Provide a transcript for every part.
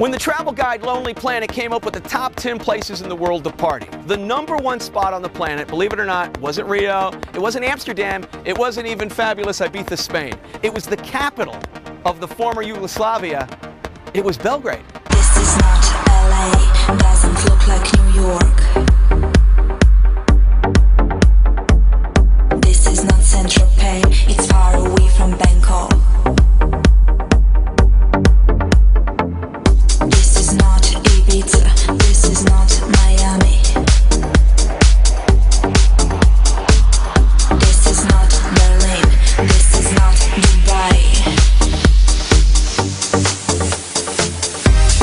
When the travel guide Lonely Planet came up with the top 10 places in the world to party, the #1 spot on the planet, believe it or not, wasn't Rio, it wasn't Amsterdam, it wasn't even fabulous Ibiza, Spain. It was the capital of the former Yugoslavia. It was Belgrade. This is not LA, doesn't look like New York. This is not Saint-Tropez, it's far away from Bangkok. This is not Ibiza, this is not Miami. This is not Berlin, this is not Dubai.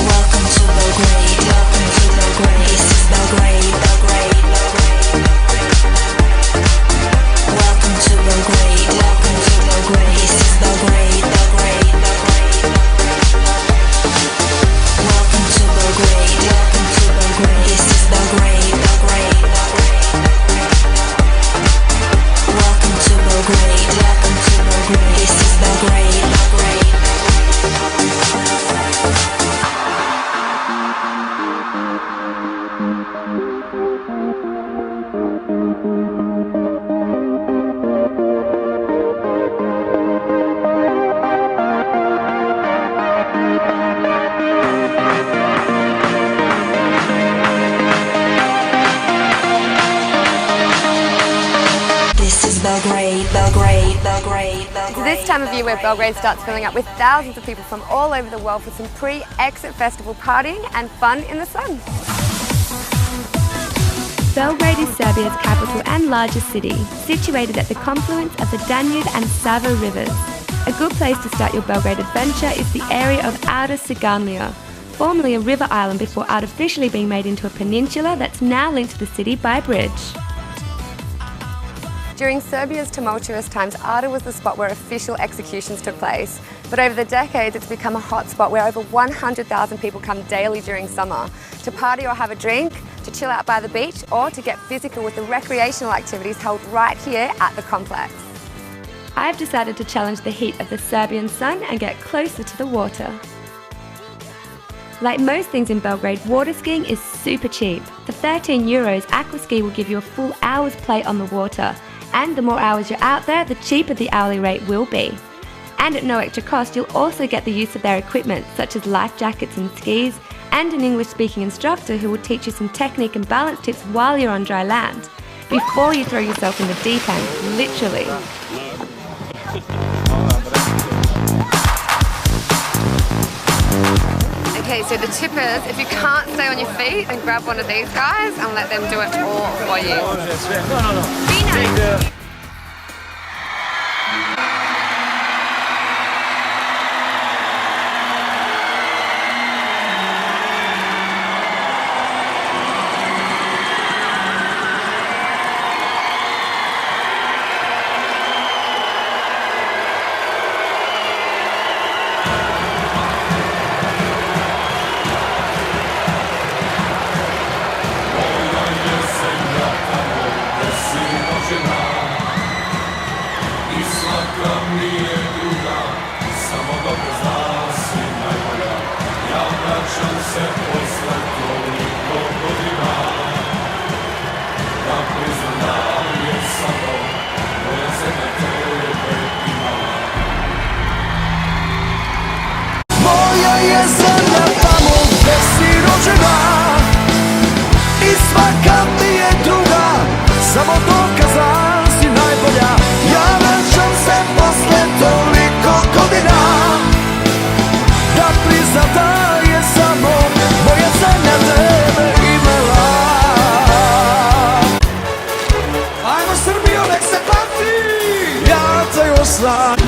Welcome to Belgrade, welcome to Belgrade. This is Belgrade, Belgrade, Belgrade. Welcome to Belgrade, welcome to Belgrade. This is Belgrade, Belgrade, Belgrade. Welcome to Belgrade, welcome to Belgrade. This is Belgrade, Belgrade, Belgrade. Welcome to Belgrade, welcome to Belgrade. This is Belgrade, Belgrade. This is Belgrade, Belgrade, Belgrade, Belgrade. It's this time of year where Belgrade starts filling up with thousands of people from all over the world for some pre-exit festival partying and fun in the sun. Belgrade is Serbia's capital and largest city, situated at the confluence of the Danube and Sava rivers. A good place to start your Belgrade adventure is the area of Outer Siganlia, formerly a river island before artificially being made into a peninsula that's now linked to the city by a bridge. During Serbia's tumultuous times, Ada was the spot where official executions took place. But over the decades, it's become a hot spot where over 100,000 people come daily during summer to party or have a drink, to chill out by the beach, or to get physical with the recreational activities held right here at the complex. I've decided to challenge the heat of the Serbian sun and get closer to the water. Like most things in Belgrade, water skiing is super cheap. For €13, aquaski will give you a full hour's play on the water. And the more hours you're out there, the cheaper the hourly rate will be. And at no extra cost, you'll also get the use of their equipment, such as life jackets and skis, and an English-speaking instructor who will teach you some technique and balance tips while you're on dry land, before you throw yourself in the deep end, literally. Okay, so the tip is, if you can't stay on your feet, then grab one of these guys and let them do it all for you. Be nice.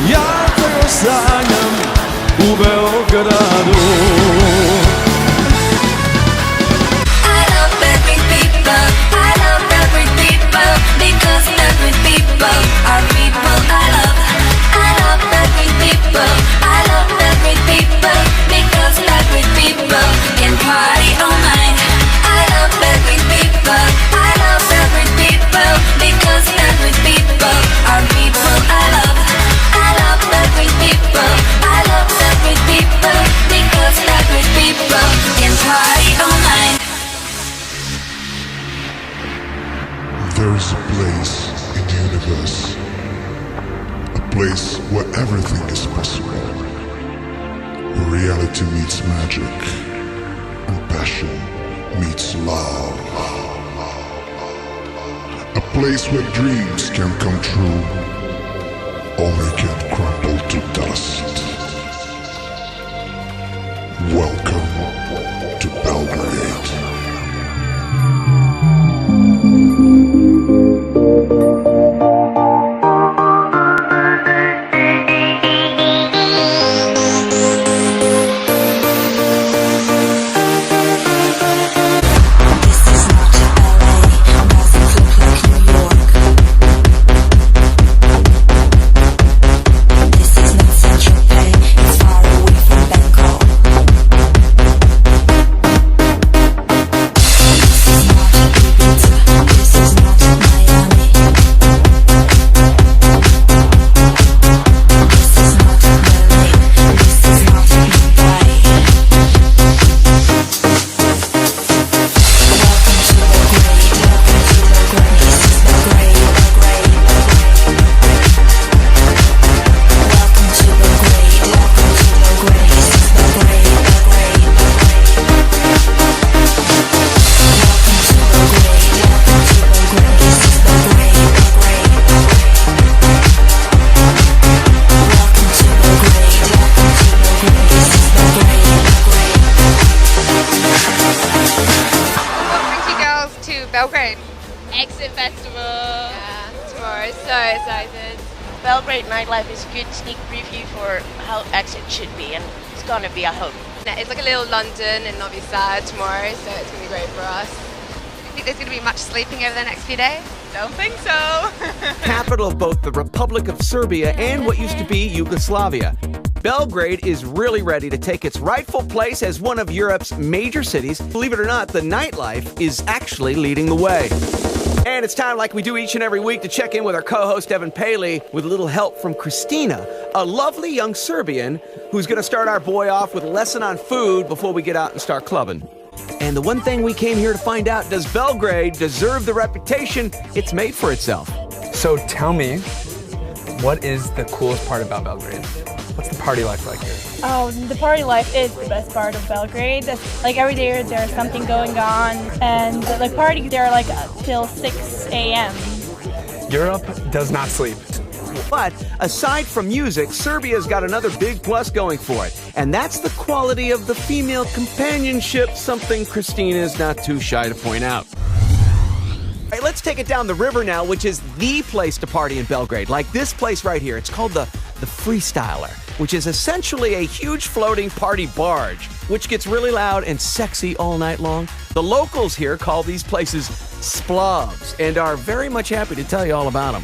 Ja te osanjam u Beogradu. I love Belgrade people, I love Belgrade people, because Belgrade people are people I love. I love Belgrade people, I love Belgrade people, because Belgrade people can party all night. I love Belgrade people, I love Belgrade people, because Belgrade people are people I love. I love Belgrade people, I love Belgrade people, because Belgrade people reality meets magic, and passion meets love. A place where dreams can come true, or they can crumble to dust. Welcome to Belgrade. Belgrade Exit Festival. Yeah, tomorrow. So excited. Belgrade nightlife is a good sneak preview for how Exit should be, and it's gonna be, I hope. It's like a little London and not be sad tomorrow, so it's gonna be great for us. Do you think there's gonna be much sleeping over the next few days? Don't think so. Capital of both the Republic of Serbia and what used to be Yugoslavia. Belgrade is really ready to take its rightful place as one of Europe's major cities. Believe it or not, the nightlife is actually leading the way. And it's time, like we do each and every week, to check in with our co-host Evan Paley with a little help from Christina, a lovely young Serbian who's going to start our boy off with a lesson on food before we get out and start clubbing. And the one thing we came here to find out, does Belgrade deserve the reputation it's made for itself? So tell me, what is the coolest part about Belgrade? What's the party life like here? Oh, the party life is the best part of Belgrade. Like every day there's something going on, and the parties there are like till 6 a.m. Europe does not sleep. But aside from music, Serbia's got another big plus going for it, and that's the quality of the female companionship, something Christina is not too shy to point out. All right, let's take it down the river now, which is the place to party in Belgrade. Like this place right here. It's called the Freestyler, which is essentially a huge floating party barge, which gets really loud and sexy all night long. The locals here call these places splovs and are very much happy to tell you all about them.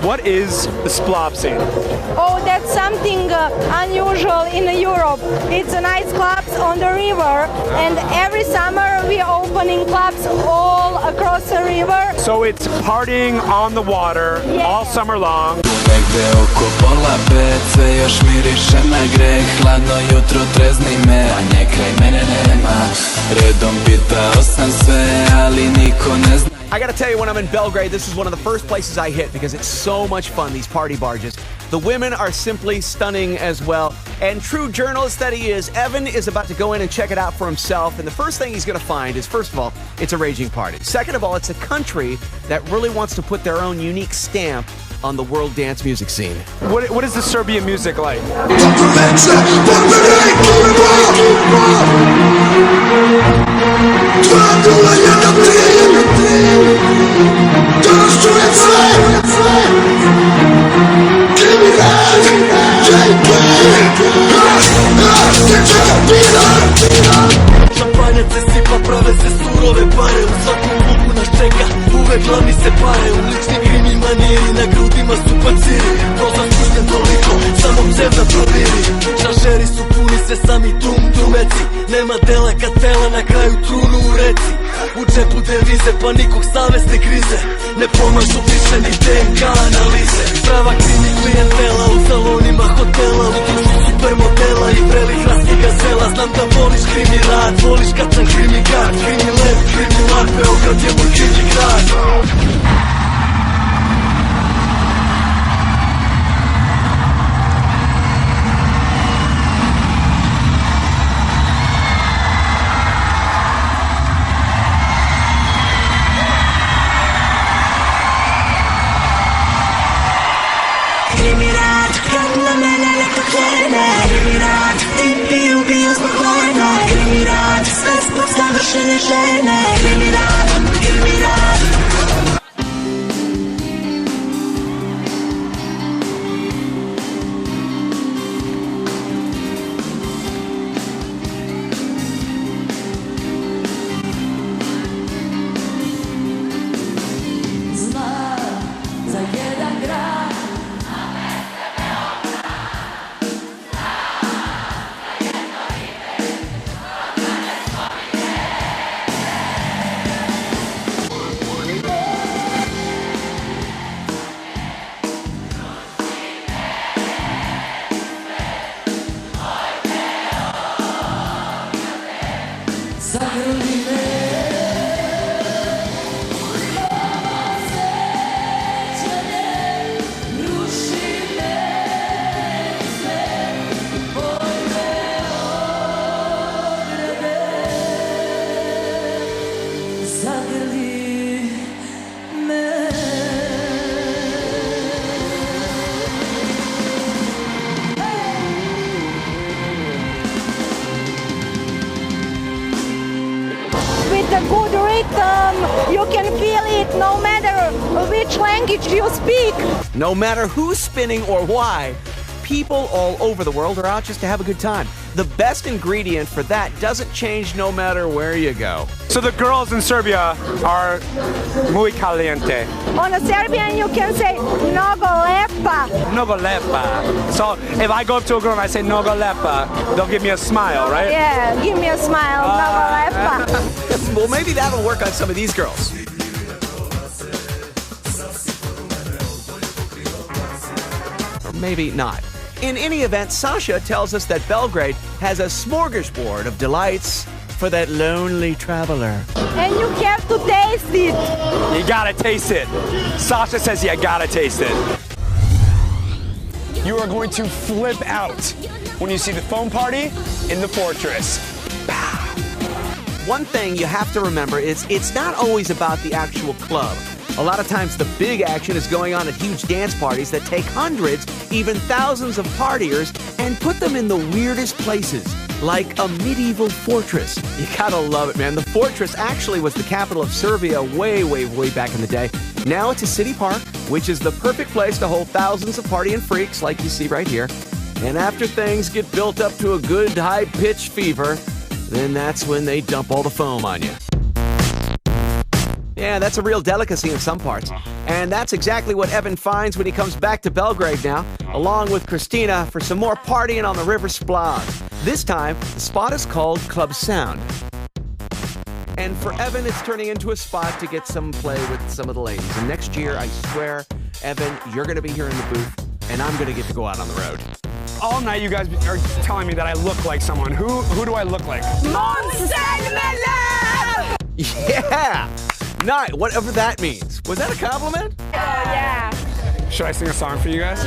What is the splov scene? Oh, that's something unusual in Europe. It's a nice clubs on the river, and every summer we are opening clubs all across the river. So it's partying on the water all summer long. Negde oko pola pet, sve još miriše na greh. Hladno jutro trezni me, a nje kraj mene nema. Redom pitao sam sve, ali niko ne zna. I gotta tell you, when I'm in Belgrade, this is one of the first places I hit because it's so much fun, these party barges. The women are simply stunning as well. And true journalist that he is, Evan is about to go in and check it out for himself. And the first thing he's gonna find is, first of all, it's a raging party. Second of all, it's a country that really wants to put their own unique stamp on the world dance music scene. What is the Serbian music like? Šampanjac se sipa, prave se surove pare. U svakom klubu nas čeka, uvek glavni se pare. Ulični krimi maniri, na grudima su panciri. Prozor spušten toliko, samo psevda proviri. Šašeri su puni se sami tumeci. Nema dela kad tela na kraju trunu u reci. U džepu devize pa nikog savesne krize. Ne pomažu više ni DNK analize. Prava krimi klijentela u salonima hotela. U društvu supermodela i vrelih raskih gazela. Znam da voliš krimi rad, voliš kad sam krimi gard. Krimi lev, krimi lar, Beograd je moj krimi grad. With a good rhythm, you can feel it no matter which language you speak. No matter who's spinning or why, people all over the world are out just to have a good time. The best ingredient for that doesn't change no matter where you go. So the girls in Serbia are muy caliente. On a Serbian, you can say mnogo lepa. Mnogo lepa. So if I go up to a girl and I say mnogo lepa, they'll give me a smile, right? Yeah, give me a smile, mnogo lepa. Well, maybe that'll work on some of these girls. Or maybe not. In any event, Sasha tells us that Belgrade has a smorgasbord of delights for that lonely traveler. And you have to taste it. You gotta taste it. Sasha says you gotta taste it. You are going to flip out when you see the foam party in the fortress. One thing you have to remember is it's not always about the actual club. A lot of times the big action is going on at huge dance parties that take hundreds, even thousands of partiers and put them in the weirdest places, like a medieval fortress. You gotta love it, man. The fortress actually was the capital of Serbia way back in the day. Now it's a city park, which is the perfect place to hold thousands of partying freaks like you see right here. And after things get built up to a good high-pitched fever, then that's when they dump all the foam on you. Yeah, that's a real delicacy in some parts. And that's exactly what Evan finds when he comes back to Belgrade now, along with Christina, for some more partying on the River Splav. This time, the spot is called Club Sound. And for Evan, it's turning into a spot to get some play with some of the ladies. And next year, I swear, Evan, you're going to be here in the booth, and I'm going to get to go out on the road. All night you guys are telling me that I look like someone. Who do I look like? Yeah! Night, whatever that means. Was that a compliment? Yeah. Should I sing a song for you guys?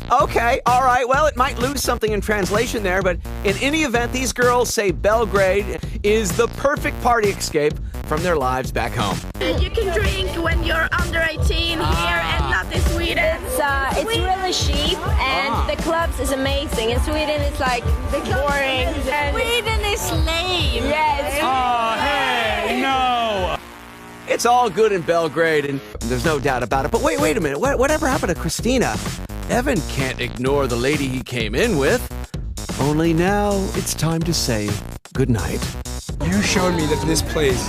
Okay, all right. Well, it might lose something in translation there, but in any event, these girls say Belgrade is the perfect party escape from their lives back home. You can drink when you're under 18 here and not in Sweden. It's really cheap and the clubs is amazing. In Sweden it's like boring. Sweden is lame. Yes. Oh, hey, no. It's all good in Belgrade, and there's no doubt about it. But wait a minute. Whatever happened to Christina? Evan can't ignore the lady he came in with. Only now it's time to say goodnight. You showed me that this place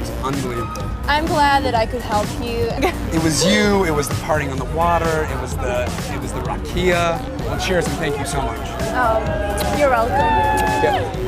is unbelievable. I'm glad that I could help you. It was you, it was the partying on the water, it was the rakia. Well, cheers and thank you so much. Oh, you're welcome. Yeah.